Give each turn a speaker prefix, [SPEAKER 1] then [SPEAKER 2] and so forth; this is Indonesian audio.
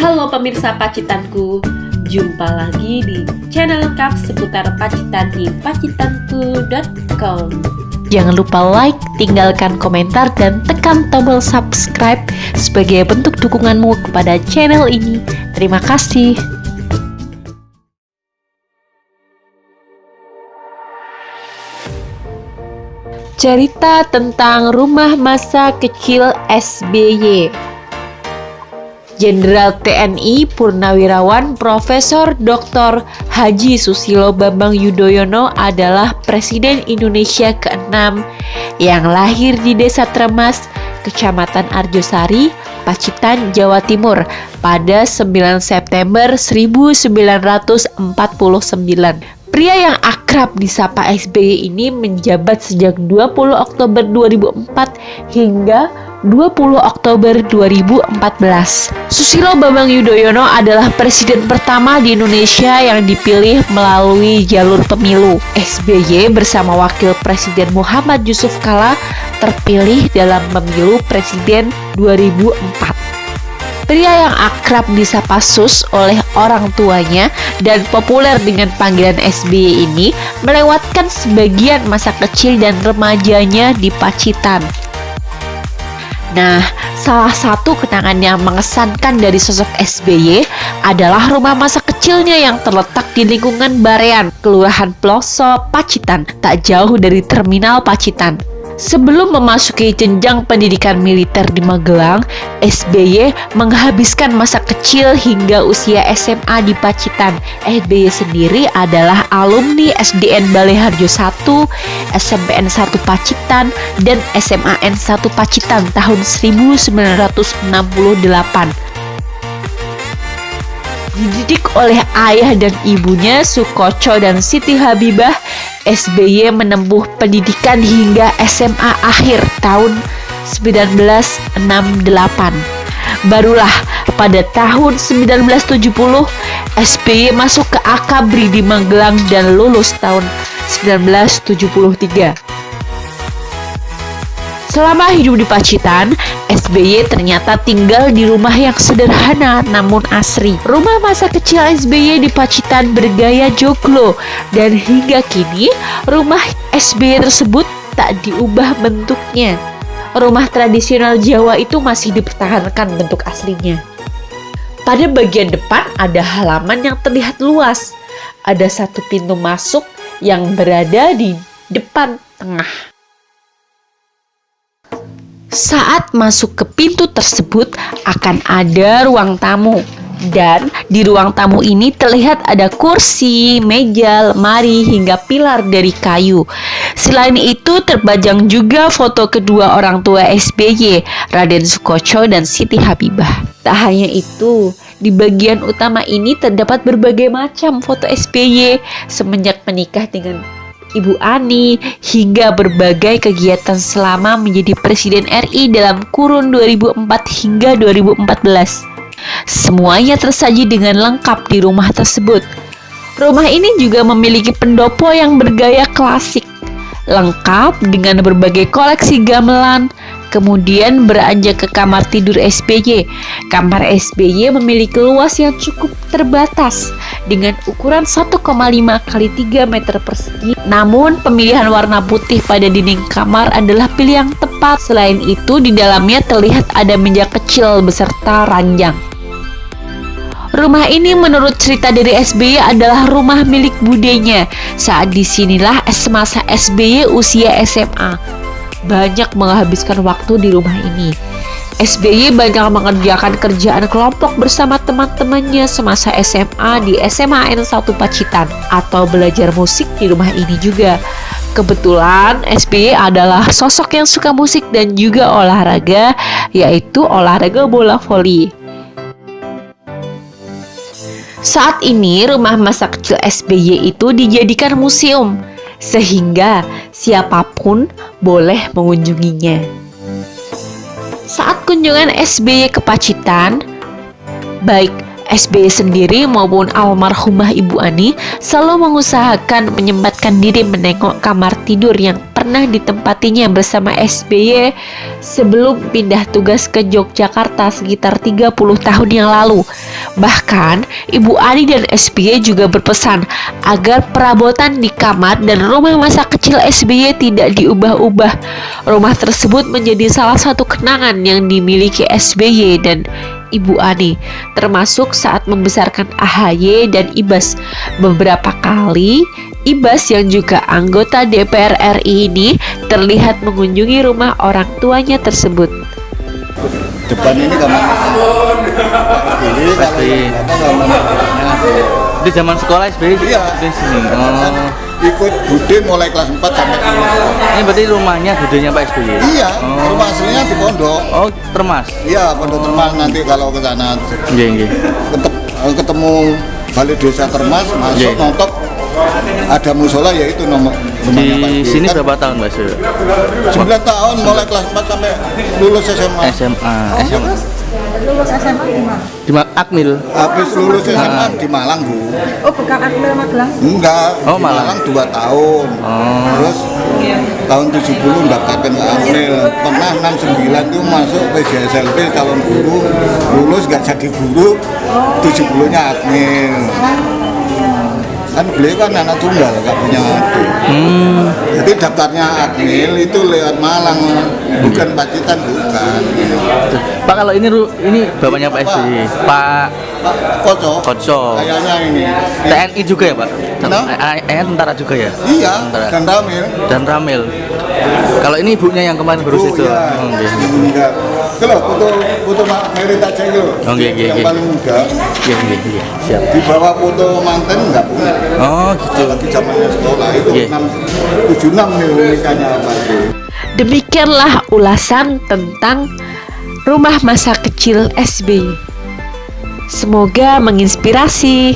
[SPEAKER 1] Halo pemirsa Pacitanku, jumpa lagi di channel lengkap seputar Pacitan di pacitanku.com.
[SPEAKER 2] Jangan lupa like, tinggalkan komentar, dan tekan tombol subscribe sebagai bentuk dukunganmu kepada channel ini. Terima kasih. Cerita tentang rumah masa kecil SBY. Jenderal TNI Purnawirawan Profesor Dr. Haji Susilo Bambang Yudhoyono adalah Presiden Indonesia ke-6 yang lahir di Desa Tremas, Kecamatan Arjosari, Pacitan, Jawa Timur pada 9 September 1949. Pria yang akrab disapa SBY ini menjabat sejak 20 Oktober 2004 hingga 20 Oktober 2014. Susilo Bambang Yudhoyono adalah presiden pertama di Indonesia yang dipilih melalui jalur pemilu. SBY bersama Wakil Presiden Muhammad Yusuf Kala terpilih dalam pemilu presiden 2004. Pria yang akrab disapa Sus oleh orang tuanya dan populer dengan panggilan SBY ini melewatkan sebagian masa kecil dan remajanya di Pacitan. Nah, salah satu kenangan yang mengesankan dari sosok SBY adalah rumah masa kecilnya yang terletak di lingkungan Barean, Kelurahan Ploso, Pacitan, tak jauh dari Terminal Pacitan. Sebelum memasuki jenjang pendidikan militer di Magelang, SBY menghabiskan masa kecil hingga usia SMA di Pacitan. SBY sendiri adalah alumni SDN Baleharjo 1, SMPN 1 Pacitan, dan SMAN 1 Pacitan tahun 1968. Dididik oleh ayah dan ibunya Sukoco dan Siti Habibah, SBY menempuh pendidikan hingga SMA akhir tahun 1968. Barulah pada tahun 1970 SBY masuk ke Akabri di Magelang dan lulus tahun 1973. Selama hidup di Pacitan, SBY ternyata tinggal di rumah yang sederhana namun asri. Rumah masa kecil SBY di Pacitan bergaya joglo dan hingga kini rumah SBY tersebut tak diubah bentuknya. Rumah tradisional Jawa itu masih dipertahankan bentuk aslinya. Pada bagian depan ada halaman yang terlihat luas. Ada satu pintu masuk yang berada di depan tengah. Saat masuk ke pintu tersebut akan ada ruang tamu, dan di ruang tamu ini terlihat ada kursi, meja, lemari, hingga pilar dari kayu. Selain itu terpajang juga foto kedua orang tua SBY, Raden Sukoco dan Siti Habibah. Tak hanya itu, di bagian utama ini terdapat berbagai macam foto SBY semenjak menikah dengan Ibu Ani hingga berbagai kegiatan selama menjadi Presiden RI dalam kurun 2004 hingga 2014. Semuanya tersaji dengan lengkap di rumah tersebut. Rumah ini juga memiliki pendopo yang bergaya klasik, lengkap dengan berbagai koleksi gamelan. Kemudian beranjak ke kamar tidur SBY. Kamar SBY memiliki luas yang cukup terbatas dengan ukuran 1,5 x 3 meter persegi. Namun pemilihan warna putih pada dinding kamar adalah pilihan yang tepat. Selain itu di dalamnya terlihat ada meja kecil beserta ranjang. Rumah ini menurut cerita dari SBY adalah rumah milik budenya. Saat disinilah semasa SBY usia SMA. Banyak menghabiskan waktu di rumah ini. SBY banyak mengerjakan kerjaan kelompok bersama teman-temannya semasa SMA di SMAN 1 Pacitan atau belajar musik di rumah ini juga. Kebetulan SBY adalah sosok yang suka musik dan juga olahraga, yaitu olahraga bola voli. Saat ini rumah masa kecil SBY itu dijadikan museum, sehingga siapapun boleh mengunjunginya. Saat kunjungan SBY ke Pacitan, baik SBY sendiri maupun almarhumah Ibu Ani selalu mengusahakan menyempatkan diri menengok kamar tidur yang pernah pernah ditempatinya bersama SBY sebelum pindah tugas ke Yogyakarta sekitar 30 tahun yang lalu. Bahkan, Ibu Ani dan SBY juga berpesan agar perabotan di kamar dan rumah masa kecil SBY tidak diubah-ubah. Rumah tersebut menjadi salah satu kenangan yang dimiliki SBY dan Ibu Ani, termasuk saat membesarkan AHY dan Ibas. Beberapa kali, Ibas yang juga anggota DPR RI ini terlihat mengunjungi rumah orang tuanya tersebut.
[SPEAKER 3] Depan ini kamar ini
[SPEAKER 4] di zaman sekolah SBY
[SPEAKER 3] iya
[SPEAKER 4] di sini.
[SPEAKER 3] ikut Bude mulai kelas 4 sampai
[SPEAKER 4] Ini berarti rumahnya Budenya Pak SBY?
[SPEAKER 3] iya rumah aslinya di Pondok.
[SPEAKER 4] Oh, Termas?
[SPEAKER 3] Iya, Pondok Termas. Nanti kalau ke sana
[SPEAKER 4] Iya.
[SPEAKER 3] ketemu balai desa Termas, masuk
[SPEAKER 4] Iya.
[SPEAKER 3] nontok ada musola, yaitu nomor rumahnya Pak
[SPEAKER 4] Di
[SPEAKER 3] SBY.
[SPEAKER 4] sini
[SPEAKER 3] Kan
[SPEAKER 4] berapa tahun Mas?
[SPEAKER 3] 9 tahun mulai kelas 4 sampai lulus SMA.
[SPEAKER 4] SMA.
[SPEAKER 5] Lulus SMA di mana?
[SPEAKER 4] Di Akmil.
[SPEAKER 3] Habis lulus SMA di Malang, Bu.
[SPEAKER 5] Oh, bukan Akmil Magelang.
[SPEAKER 3] Enggak,
[SPEAKER 4] Oh,
[SPEAKER 3] di
[SPEAKER 4] Malang.
[SPEAKER 3] Malang 2 tahun. Terus tahun 70 daftarkan ke Akmil. Pernah 69 itu masuk PJSLP calon guru, lulus nggak jadi guru, 70-nya Akmil. Kan beliau kan anak tunggal, nggak punya adik. Jadi daftarnya Akmil itu lewat Malang, bukan Pacitan, bukan.
[SPEAKER 4] Pak, kalau ini bapaknya Pak SBY, Pak
[SPEAKER 3] Pak Koco,
[SPEAKER 4] Koco.
[SPEAKER 3] kayaknya ini.
[SPEAKER 4] TNI juga ya Pak?
[SPEAKER 3] Kenapa?
[SPEAKER 4] Tentara juga ya?
[SPEAKER 3] Iya,
[SPEAKER 4] Tentara.
[SPEAKER 3] dan Ramil.
[SPEAKER 4] Dan Ramil. Kalau ini ibunya yang kemarin baru itu.
[SPEAKER 3] Ya,
[SPEAKER 4] Oh, iya.
[SPEAKER 3] meninggal. Kalau foto Mak Mary tak cek lo,
[SPEAKER 4] Oh, iya.
[SPEAKER 3] yang paling muda.
[SPEAKER 4] Iya. Siap.
[SPEAKER 3] Di bawah foto manten nggak punya.
[SPEAKER 4] Oh, gitu.
[SPEAKER 3] Lagi zamannya sekolah itu
[SPEAKER 4] Iya.
[SPEAKER 3] 76 nih nikahnya apa itu.
[SPEAKER 2] Demikianlah ulasan tentang rumah masa kecil SBY. Semoga menginspirasi.